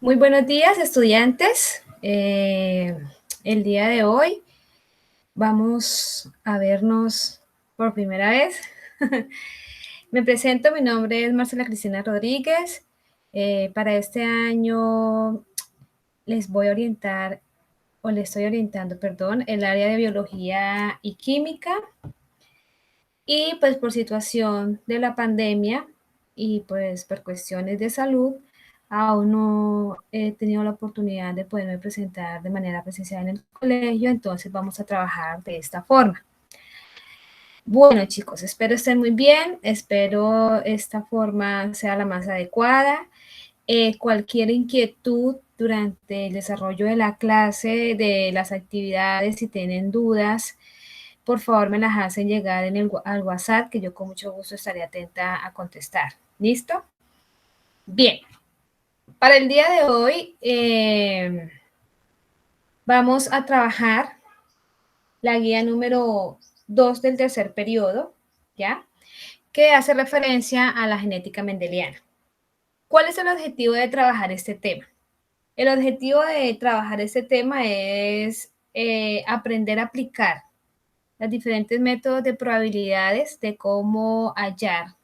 Muy buenos días, estudiantes. El día de hoy vamos a vernos por primera vez. Me presento, mi nombre es Marcela Cristina Rodríguez. Para este año les voy a orientar, o les estoy orientando, perdón, el área de biología y química. Y pues por situación de la pandemia y pues por cuestiones de salud, aún no he tenido la oportunidad de poderme presentar de manera presencial en el colegio, entonces vamos a trabajar de esta forma. Bueno, chicos, espero estén muy bien, espero esta forma sea la más adecuada. Cualquier inquietud durante el desarrollo de la clase, de las actividades, si tienen dudas, por favor me las hacen llegar al WhatsApp, que yo con mucho gusto estaré atenta a contestar. ¿Listo? Bien, para el día de hoy vamos a trabajar la guía número 2 del tercer periodo, ¿ya? Que hace referencia a la genética mendeliana. ¿Cuál es el objetivo de trabajar este tema? El objetivo de trabajar este tema es aprender a aplicar los diferentes métodos de probabilidades de cómo hallar,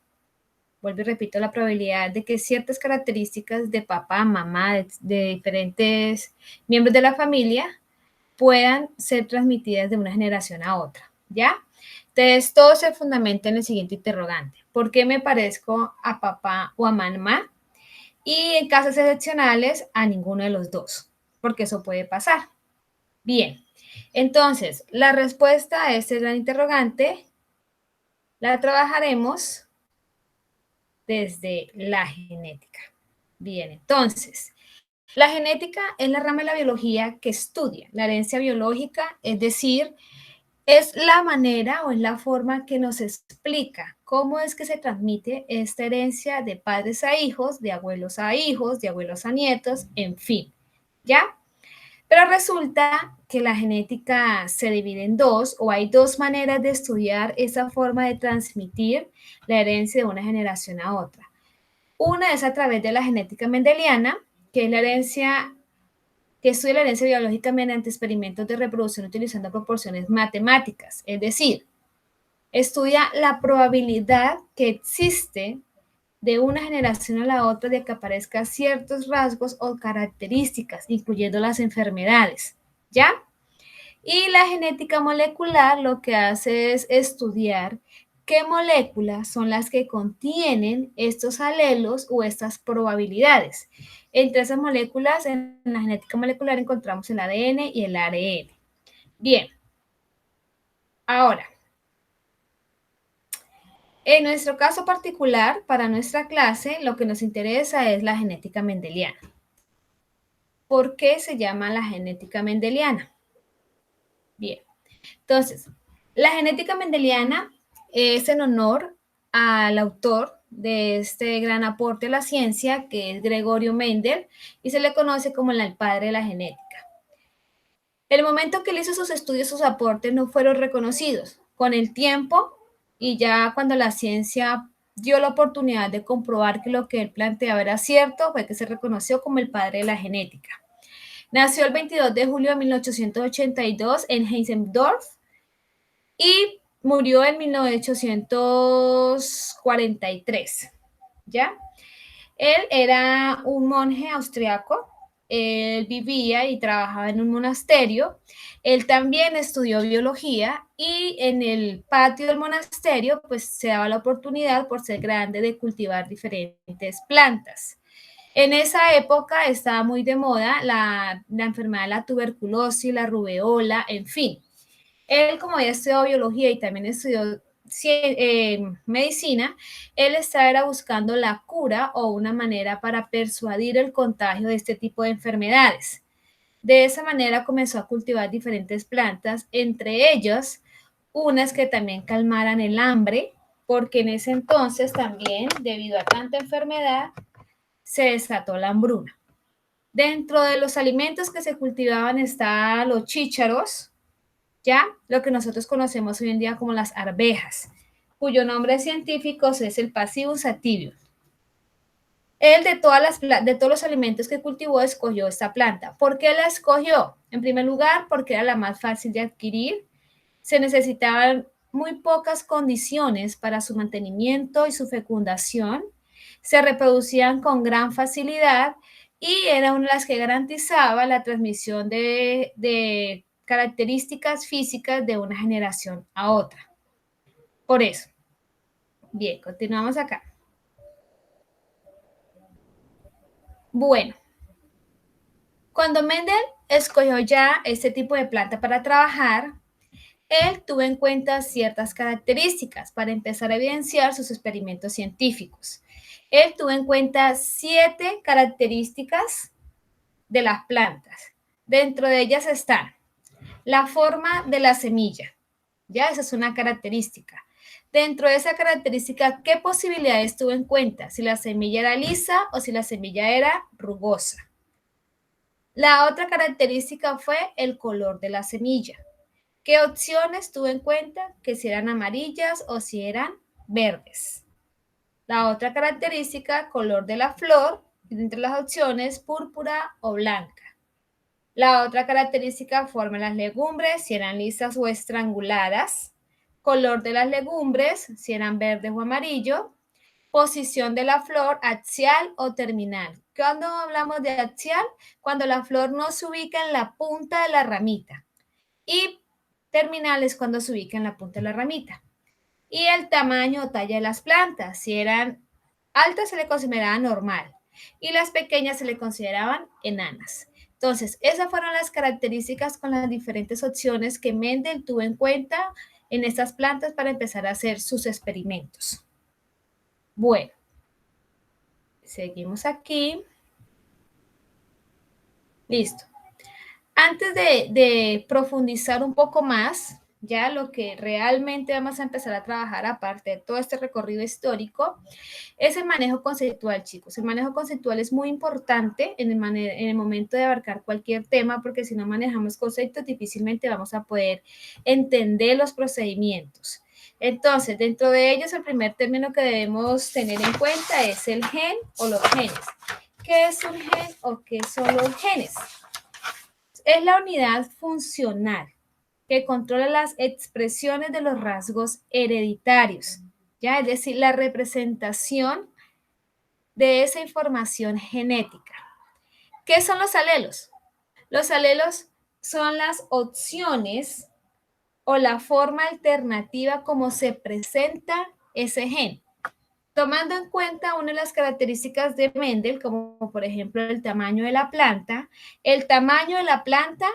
vuelvo y repito, la probabilidad de que ciertas características de papá, mamá, de diferentes miembros de la familia puedan ser transmitidas de una generación a otra, ¿ya? Entonces, todo se fundamenta en el siguiente interrogante. ¿Por qué me parezco a papá o a mamá? Y en casos excepcionales, a ninguno de los dos, porque eso puede pasar. Bien, entonces, la respuesta a este gran interrogante la trabajaremos desde la genética. Bien, entonces, la genética es la rama de la biología que estudia la herencia biológica, es decir, es la manera o es la forma que nos explica cómo es que se transmite esta herencia de padres a hijos, de abuelos a nietos, en fin, ¿ya? Pero resulta que la genética se divide en dos, o hay dos maneras de estudiar esa forma de transmitir la herencia de una generación a otra. Una es a través de la genética mendeliana, que es la herencia que estudia la herencia biológica mediante experimentos de reproducción utilizando proporciones matemáticas, es decir, estudia la probabilidad que existe de una generación a la otra de que aparezcan ciertos rasgos o características, incluyendo las enfermedades, ¿ya? Y la genética molecular lo que hace es estudiar qué moléculas son las que contienen estos alelos o estas probabilidades. Entre esas moléculas, en la genética molecular encontramos el ADN y el ARN. Bien, ahora, en nuestro caso particular, para nuestra clase, lo que nos interesa es la genética mendeliana. ¿Por qué se llama la genética mendeliana? Bien, entonces, la genética mendeliana es en honor al autor de este gran aporte a la ciencia, que es Gregorio Mendel, y se le conoce como el padre de la genética. El momento que él hizo sus estudios, sus aportes no fueron reconocidos. Con el tiempo, y ya cuando la ciencia dio la oportunidad de comprobar que lo que él planteaba era cierto, fue que se reconoció como el padre de la genética. Nació el 22 de julio de 1882 en Heisendorf, y murió en 1843, ¿ya? Él era un monje austriaco, él vivía y trabajaba en un monasterio, él también estudió biología y en el patio del monasterio pues se daba la oportunidad por ser grande de cultivar diferentes plantas. En esa época estaba muy de moda la enfermedad de la tuberculosis, la rubeola, en fin. Él, como había estudiado biología y también estudió medicina, él estaba buscando la cura o una manera para persuadir el contagio de este tipo de enfermedades. De esa manera comenzó a cultivar diferentes plantas, entre ellas unas que también calmaran el hambre, porque en ese entonces también, debido a tanta enfermedad, se desató la hambruna. Dentro de los alimentos que se cultivaban estaban los chícharos, ya lo que nosotros conocemos hoy en día como las arvejas, cuyo nombre científico es el Passivus sativus. Él de todos los alimentos que cultivó escogió esta planta. ¿Por qué la escogió? En primer lugar, porque era la más fácil de adquirir. Se necesitaban muy pocas condiciones para su mantenimiento y su fecundación. Se reproducían con gran facilidad y era una de las que garantizaba la transmisión de características físicas de una generación a otra. Por eso. Bien, continuamos acá. Bueno, cuando Mendel escogió ya este tipo de planta para trabajar, él tuvo en cuenta ciertas características para empezar a evidenciar sus experimentos científicos. Él tuvo en cuenta 7 características de las plantas. Dentro de ellas están la forma de la semilla. Ya, esa es una característica. Dentro de esa característica, ¿qué posibilidades tuvo en cuenta? Si la semilla era lisa o si la semilla era rugosa. La otra característica fue el color de la semilla. ¿Qué opciones tuvo en cuenta? Que si eran amarillas o si eran verdes. La otra característica, color de la flor, entre las opciones púrpura o blanca. La otra característica, forma de las legumbres, si eran lisas o estranguladas. Color de las legumbres, si eran verdes o amarillo. Posición de la flor, axial o terminal. Cuando hablamos de axial, cuando la flor no se ubica en la punta de la ramita. Y terminal es cuando se ubica en la punta de la ramita. Y el tamaño o talla de las plantas. Si eran altas se le consideraba normal y las pequeñas se le consideraban enanas. Entonces, esas fueron las características con las diferentes opciones que Mendel tuvo en cuenta en estas plantas para empezar a hacer sus experimentos. Bueno, seguimos aquí. Listo. Antes de profundizar un poco más, ya lo que realmente vamos a empezar a trabajar, aparte de todo este recorrido histórico, es el manejo conceptual, chicos. El manejo conceptual es muy importante en el momento de abarcar cualquier tema, porque si no manejamos conceptos, difícilmente vamos a poder entender los procedimientos. Entonces, dentro de ellos, el primer término que debemos tener en cuenta es el gen o los genes. ¿Qué es un gen o qué son los genes? Es la unidad funcional que controla las expresiones de los rasgos hereditarios, ¿ya? Es decir, la representación de esa información genética. ¿Qué son los alelos? Los alelos son las opciones o la forma alternativa como se presenta ese gen. Tomando en cuenta una de las características de Mendel, como por ejemplo el tamaño de la planta,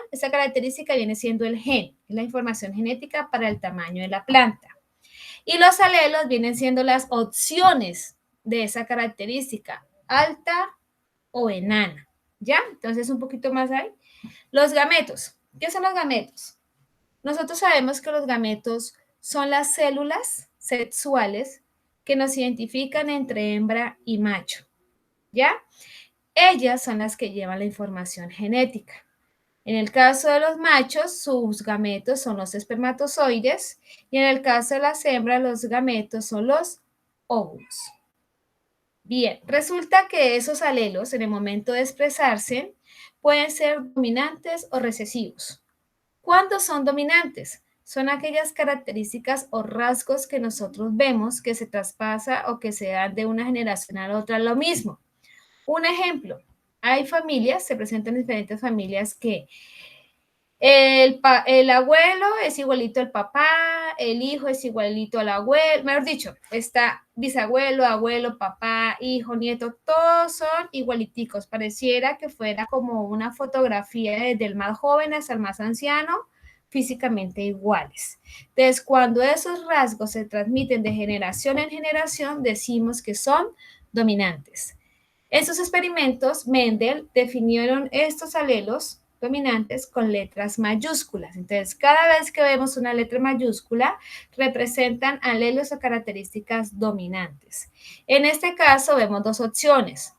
esa característica viene siendo el gen, es la información genética para el tamaño de la planta. Y los alelos vienen siendo las opciones de esa característica, alta o enana. ¿Ya? Entonces un poquito más ahí. Los gametos. ¿Qué son los gametos? Nosotros sabemos que los gametos son las células sexuales que nos identifican entre hembra y macho, ¿ya? Ellas son las que llevan la información genética. En el caso de los machos, sus gametos son los espermatozoides y en el caso de las hembras, los gametos son los óvulos. Bien, resulta que esos alelos en el momento de expresarse pueden ser dominantes o recesivos. ¿Cuándo son dominantes? Son aquellas características o rasgos que nosotros vemos que se traspasa o que se dan de una generación a la otra lo mismo. Un ejemplo, hay familias, se presentan diferentes familias que el abuelo es igualito al papá, el hijo es igualito al abuelo, mejor dicho, está bisabuelo, abuelo, papá, hijo, nieto, todos son igualiticos. Pareciera que fuera como una fotografía desde el más joven hasta el más anciano, físicamente iguales. Entonces, cuando esos rasgos se transmiten de generación en generación, decimos que son dominantes. En sus experimentos, Mendel definieron estos alelos dominantes con letras mayúsculas. Entonces, cada vez que vemos una letra mayúscula, representan alelos o características dominantes. En este caso, vemos dos opciones,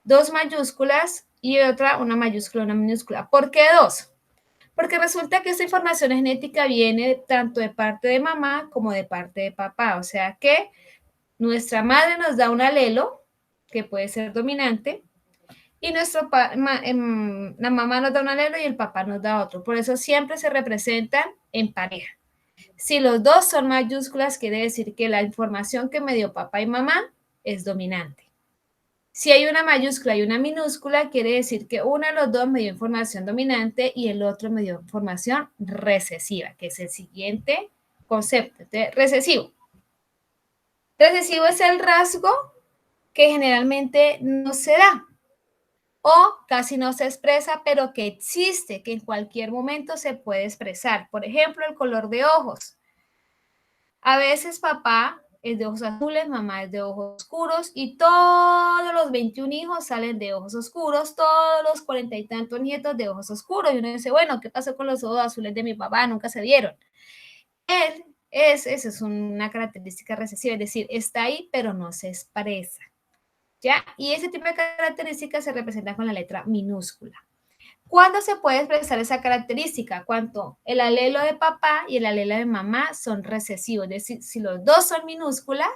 dos mayúsculas y otra, una mayúscula, una minúscula. ¿Por qué dos? Porque resulta que esta información genética viene tanto de parte de mamá como de parte de papá. O sea que nuestra madre nos da un alelo que puede ser dominante, y la mamá nos da un alelo y el papá nos da otro. Por eso siempre se representan en pareja. Si los dos son mayúsculas, quiere decir que la información que me dio papá y mamá es dominante. Si hay una mayúscula y una minúscula, quiere decir que uno de los dos me dio información dominante y el otro me dio información recesiva, que es el siguiente concepto. Entonces, recesivo. Recesivo es el rasgo que generalmente no se da o casi no se expresa, pero que existe, que en cualquier momento se puede expresar. Por ejemplo, el color de ojos. A veces papá es de ojos azules, mamá es de ojos oscuros y todos los 21 hijos salen de ojos oscuros, todos los 40 y tantos nietos de ojos oscuros. Y uno dice, bueno, ¿qué pasó con los ojos azules de mi papá? Nunca se dieron. Esa es una característica recesiva, es decir, está ahí, pero no se expresa. ¿Ya? Y ese tipo de características se representan con la letra minúscula. ¿Cuándo se puede expresar esa característica? Cuando el alelo de papá y el alelo de mamá son recesivos, es decir, si los dos son minúsculas,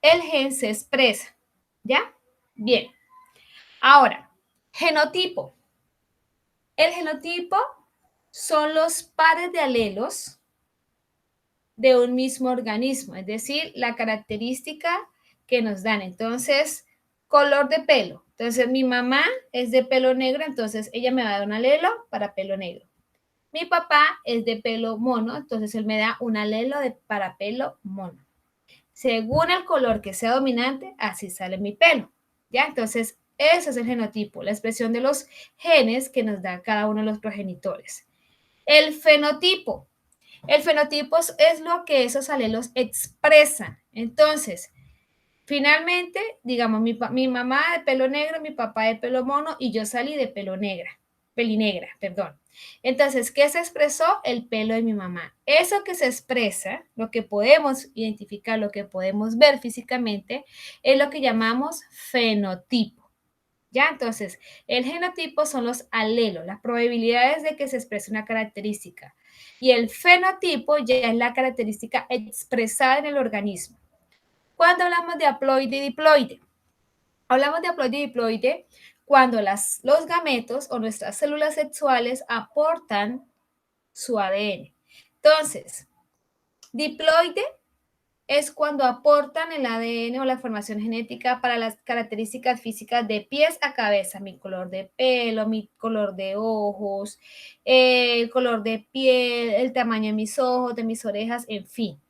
el gen se expresa. ¿Ya? Bien. Ahora, genotipo. El genotipo son los pares de alelos de un mismo organismo, es decir, la característica que nos dan. Entonces, color de pelo. Entonces, mi mamá es de pelo negro, entonces ella me va a dar un alelo para pelo negro. Mi papá es de pelo mono, entonces él me da un alelo para pelo mono. Según el color que sea dominante, así sale mi pelo. ¿Ya? Entonces, ese es el genotipo, la expresión de los genes que nos da cada uno de los progenitores. El fenotipo. El fenotipo es lo que esos alelos expresan. Entonces, finalmente, digamos, mi mamá de pelo negro, mi papá de pelo mono y yo salí de pelinegra, perdón. Entonces, ¿qué se expresó? El pelo de mi mamá. Eso que se expresa, lo que podemos identificar, lo que podemos ver físicamente, es lo que llamamos fenotipo. ¿Ya? Entonces, el genotipo son los alelos, las probabilidades de que se exprese una característica. Y el fenotipo ya es la característica expresada en el organismo. Cuando hablamos de haploide y diploide, hablamos de haploide y diploide cuando los gametos o nuestras células sexuales aportan su ADN. Entonces, diploide es cuando aportan el ADN o la información genética para las características físicas de pies a cabeza, mi color de pelo, mi color de ojos, el color de piel, el tamaño de mis ojos, de mis orejas, en fin.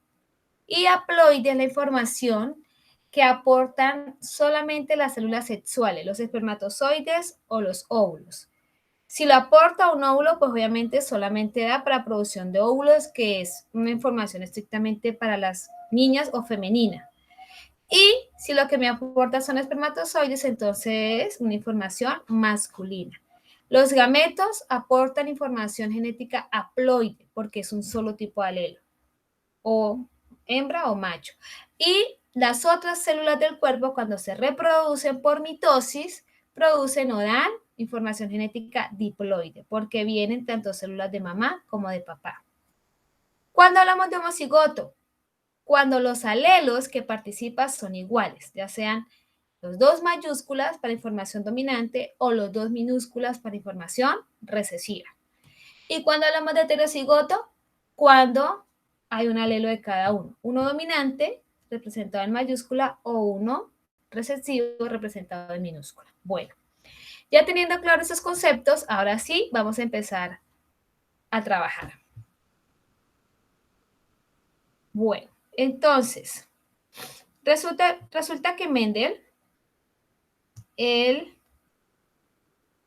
Y haploide es la información que aportan solamente las células sexuales, los espermatozoides o los óvulos. Si lo aporta un óvulo, pues obviamente solamente da para producción de óvulos, que es una información estrictamente para las niñas o femenina. Y si lo que me aporta son espermatozoides, entonces una información masculina. Los gametos aportan información genética haploide, porque es un solo tipo de alelo, o hembra o macho. Y las otras células del cuerpo, cuando se reproducen por mitosis, producen o dan información genética diploide, porque vienen tanto células de mamá como de papá. Cuando hablamos de homocigoto, cuando los alelos que participan son iguales, ya sean los dos mayúsculas para información dominante o los dos minúsculas para información recesiva. Y cuando hablamos de heterocigoto, cuando hay un alelo de cada uno. Uno dominante, representado en mayúscula, o uno recesivo, representado en minúscula. Bueno, ya teniendo claros esos conceptos, ahora sí vamos a empezar a trabajar. Bueno, entonces, resulta que Mendel,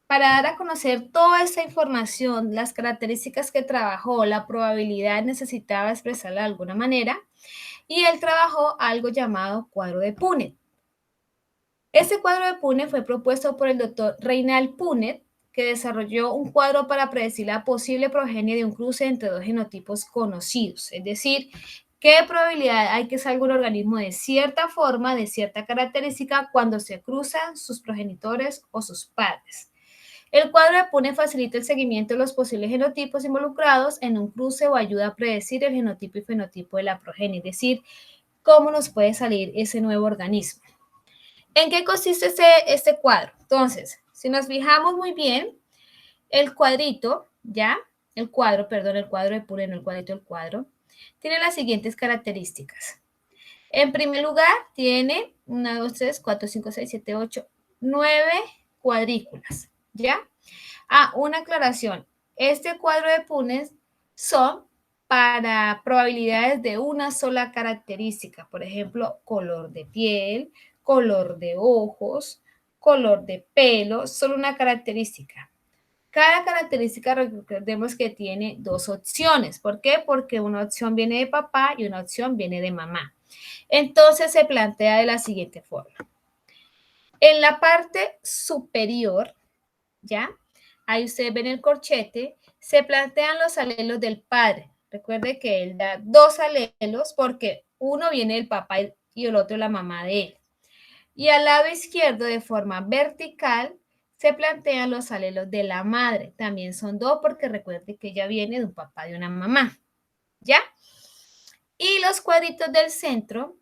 para dar a conocer toda esa información, las características que trabajó, la probabilidad necesitaba expresarla de alguna manera, y él trabajó algo llamado cuadro de Punnett. Ese cuadro de Punnett fue propuesto por el doctor Reinald Punnett, que desarrolló un cuadro para predecir la posible progenie de un cruce entre dos genotipos conocidos, es decir, qué probabilidad hay que salga un organismo de cierta forma, de cierta característica, cuando se cruzan sus progenitores o sus padres. El cuadro de Punnett facilita el seguimiento de los posibles genotipos involucrados en un cruce o ayuda a predecir el genotipo y fenotipo de la progenie, es decir, cómo nos puede salir ese nuevo organismo. ¿En qué consiste este cuadro? Entonces, si nos fijamos muy bien, el cuadrito, ¿ya? El cuadro, perdón, el cuadro de Pure, no el cuadrito, el cuadro, tiene las siguientes características. En primer lugar, tiene 1, 2, 3, 4, 5, 6, 7, 8, 9 cuadrículas, ¿ya? Una aclaración. Este cuadro de Punnett son para probabilidades de una sola característica, por ejemplo, color de piel, color de ojos, color de pelo, solo una característica. Cada característica, recordemos que tiene dos opciones. ¿Por qué? Porque una opción viene de papá y una opción viene de mamá. Entonces se plantea de la siguiente forma. En la parte superior, ¿ya? Ahí ustedes ven el corchete, se plantean los alelos del padre. Recuerde que él da dos alelos porque uno viene del papá y el otro de la mamá de él. Y al lado izquierdo, de forma vertical, se plantean los alelos de la madre. También son dos porque recuerde que ella viene de un papá y una mamá. ¿Ya? Y los cuadritos del centro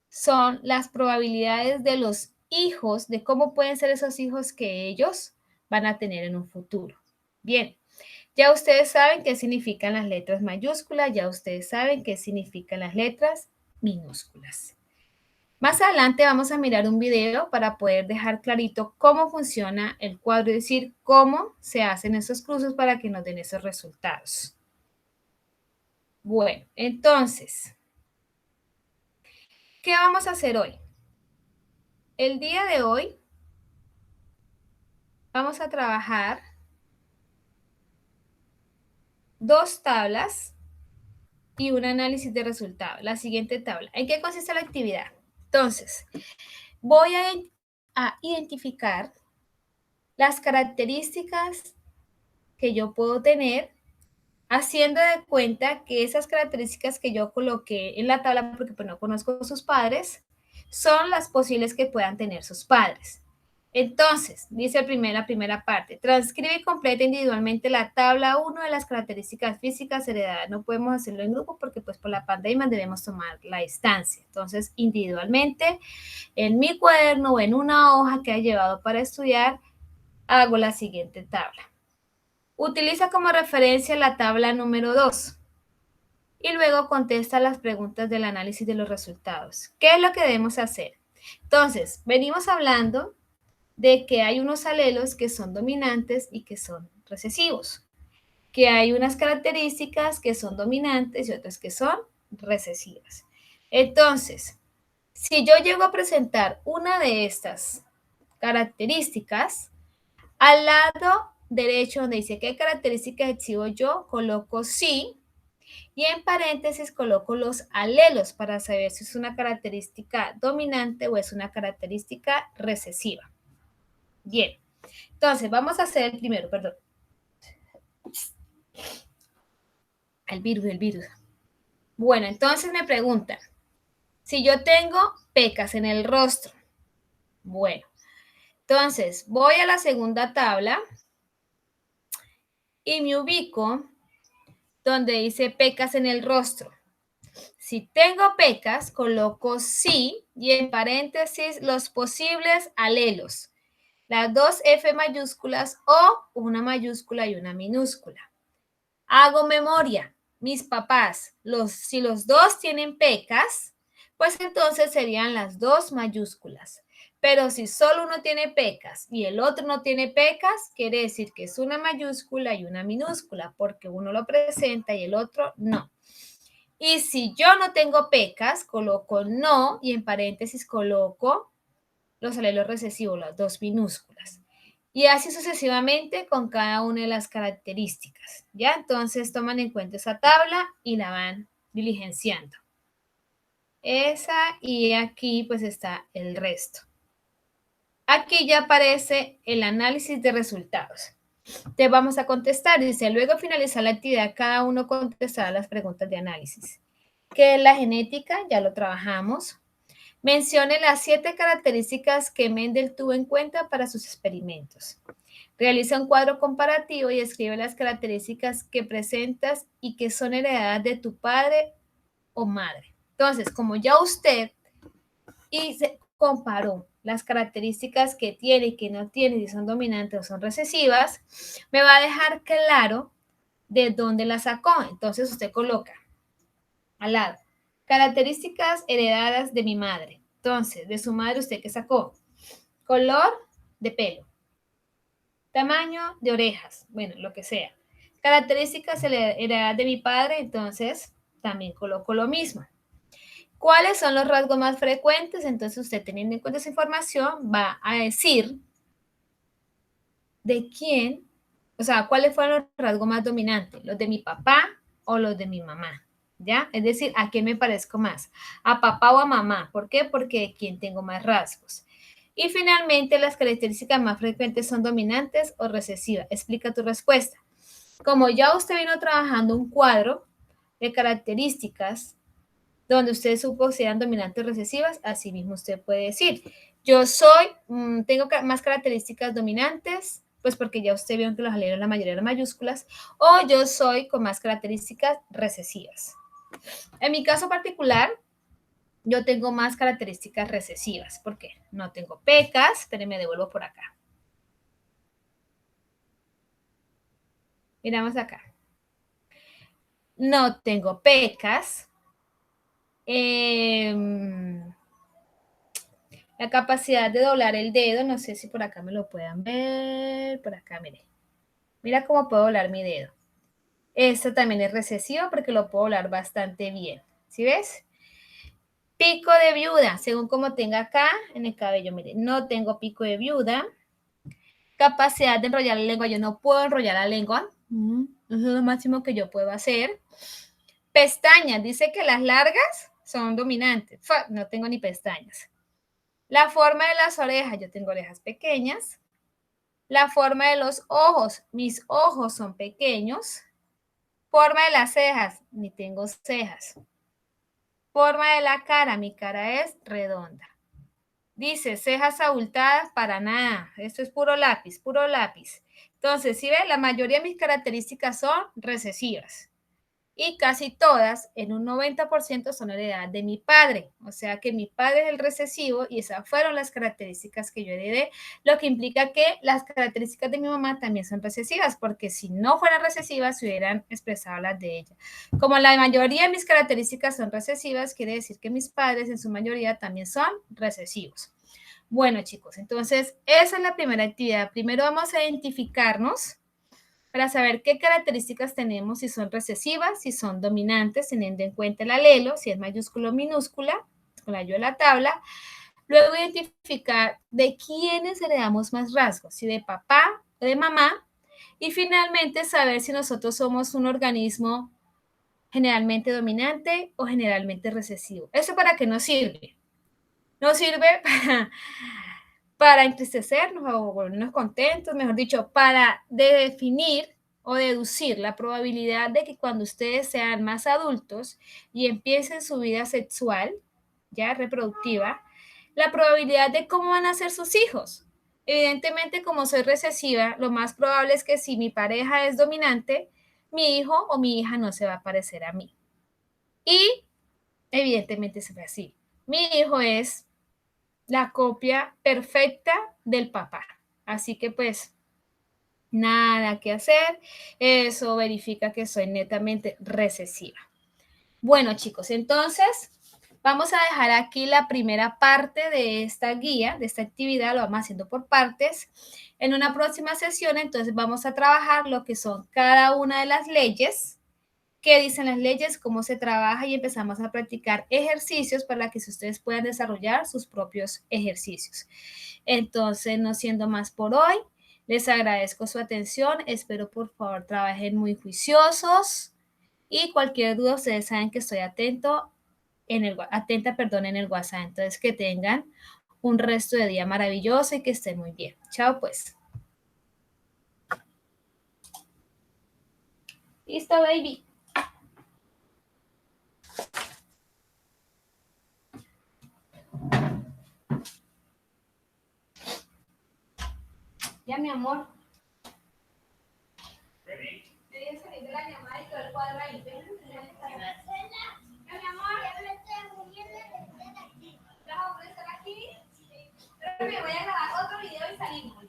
son las probabilidades de los hijos, de cómo pueden ser esos hijos que ellos van a tener en un futuro. Bien, ya ustedes saben qué significan las letras mayúsculas, ya ustedes saben qué significan las letras minúsculas. Más adelante vamos a mirar un video para poder dejar clarito cómo funciona el cuadro, es decir, cómo se hacen esos cruces para que nos den esos resultados. Bueno, entonces, ¿qué vamos a hacer hoy? El día de hoy vamos a trabajar dos tablas y un análisis de resultados. La siguiente tabla. ¿En qué consiste la actividad? Entonces, voy a identificar las características que yo puedo tener haciendo de cuenta que esas características que yo coloqué en la tabla, porque pues no conozco a sus padres, son las posibles que puedan tener sus padres. Entonces, dice la primera parte, transcribe y completa individualmente la tabla 1 de las características físicas heredadas. No podemos hacerlo en grupo porque pues por la pandemia debemos tomar la distancia. Entonces, individualmente, en mi cuaderno o en una hoja que he llevado para estudiar, hago la siguiente tabla. Utiliza como referencia la tabla número 2 y luego contesta las preguntas del análisis de los resultados. ¿Qué es lo que debemos hacer? Entonces, venimos hablando de que hay unos alelos que son dominantes y que son recesivos, que hay unas características que son dominantes y otras que son recesivas. Entonces, si yo llego a presentar una de estas características, al lado derecho donde dice qué características exhibo yo, coloco sí y en paréntesis coloco los alelos para saber si es una característica dominante o es una característica recesiva. Bien, entonces vamos a hacer el primero, perdón. El virus. Bueno, entonces me preguntan, si yo tengo pecas en el rostro, bueno, entonces voy a la segunda tabla y me ubico donde dice pecas en el rostro. Si tengo pecas, coloco sí y en paréntesis los posibles alelos. Las dos F mayúsculas o una mayúscula y una minúscula. Hago memoria. Mis papás, si los dos tienen pecas, pues entonces serían las dos mayúsculas. Pero si solo uno tiene pecas y el otro no tiene pecas, quiere decir que es una mayúscula y una minúscula, porque uno lo presenta y el otro no. Y si yo no tengo pecas, coloco no y en paréntesis coloco los alelos recesivos, las dos minúsculas. Y así sucesivamente con cada una de las características. ¿Ya? Entonces toman en cuenta esa tabla y la van diligenciando. Esa y aquí pues está el resto. Aquí ya aparece el análisis de resultados. Te vamos a contestar. Dice, luego de finalizar la actividad, cada uno contestará las preguntas de análisis. ¿Qué es la genética? Ya lo trabajamos. Mencione las 7 características que Mendel tuvo en cuenta para sus experimentos. Realiza un cuadro comparativo y escribe las características que presentas y que son heredadas de tu padre o madre. Entonces, como ya usted se comparó las características que tiene y que no tiene, si son dominantes o son recesivas, me va a dejar claro de dónde la sacó. Entonces usted coloca al lado, características heredadas de mi madre. Entonces, de su madre, ¿usted qué sacó? Color de pelo, tamaño de orejas, bueno, lo que sea. Características heredadas de mi padre, entonces también coloco lo mismo. ¿Cuáles son los rasgos más frecuentes? Entonces usted, teniendo en cuenta esa información, va a decir de quién, o sea, cuáles fueron los rasgos más dominantes, los de mi papá o los de mi mamá, ¿ya? Es decir, ¿a quién me parezco más? ¿A papá o a mamá? ¿Por qué? Porque de quién tengo más rasgos. Y finalmente, las características más frecuentes son dominantes o recesivas. Explica tu respuesta. Como ya usted vino trabajando un cuadro de características donde usted supo si eran dominantes o recesivas, así mismo usted puede decir, yo soy, tengo más características dominantes, pues porque ya usted vio que los leyeron la mayoría de las mayúsculas, o yo soy con más características recesivas. En mi caso particular, yo tengo más características recesivas, porque no tengo pecas, pero me devuelvo por acá. Miramos acá. No tengo pecas. La capacidad de doblar el dedo, no sé si por acá me lo puedan ver, por acá, mire. Mira cómo puedo doblar mi dedo. Esto también es recesivo porque lo puedo doblar bastante bien. ¿Sí ves? Pico de viuda, según como tenga acá en el cabello, mire, no tengo pico de viuda. Capacidad de enrollar la lengua, yo no puedo enrollar la lengua. Eso es lo máximo que yo puedo hacer. Pestañas, dice que las largas son dominantes. No tengo ni pestañas. La forma de las orejas, yo tengo orejas pequeñas. La forma de los ojos, mis ojos son pequeños. Forma de las cejas, ni tengo cejas. Forma de la cara, mi cara es redonda. Dice, cejas abultadas, para nada. Esto es puro lápiz, puro lápiz. Entonces, si ven, la mayoría de mis características son recesivas. Y casi todas, en un 90%, son heredadas de mi padre. O sea que mi padre es el recesivo y esas fueron las características que yo heredé, lo que implica que las características de mi mamá también son recesivas, porque si no fueran recesivas, se hubieran expresado las de ella. Como la mayoría de mis características son recesivas, quiere decir que mis padres en su mayoría también son recesivos. Bueno, chicos, entonces esa es la primera actividad. Primero vamos a identificarnos para saber qué características tenemos, si son recesivas, si son dominantes, teniendo en cuenta el alelo, si es mayúscula o minúscula, con la ayuda de la tabla. Luego identificar de quiénes heredamos más rasgos, si de papá o de mamá. Y finalmente saber si nosotros somos un organismo generalmente dominante o generalmente recesivo. ¿Eso para qué nos sirve? Nos sirve para entristecernos o volvernos contentos, mejor dicho, para definir o deducir la probabilidad de que cuando ustedes sean más adultos y empiecen su vida sexual, ya reproductiva, la probabilidad de cómo van a ser sus hijos. Evidentemente, como soy recesiva, lo más probable es que si mi pareja es dominante, mi hijo o mi hija no se va a parecer a mí. Y evidentemente se ve así. Mi hijo es la copia perfecta del papá. Así que pues nada que hacer. Eso verifica que soy netamente recesiva. Bueno, chicos, entonces vamos a dejar aquí la primera parte de esta guía, de esta actividad, lo vamos haciendo por partes. En una próxima sesión, entonces vamos a trabajar lo que son cada una de las leyes, qué dicen las leyes, cómo se trabaja y empezamos a practicar ejercicios para que ustedes puedan desarrollar sus propios ejercicios. Entonces, no siendo más por hoy, les agradezco su atención. Espero por favor trabajen muy juiciosos y cualquier duda ustedes saben que estoy atenta, en el WhatsApp. Entonces, que tengan un resto de día maravilloso y que estén muy bien. Chao pues. Listo, baby. Ya, mi amor. Quería salir de la llamada y todo el cuadro ahí. Ya, mi amor. ¿Las voy a estar aquí? voy a grabar otro video y salimos.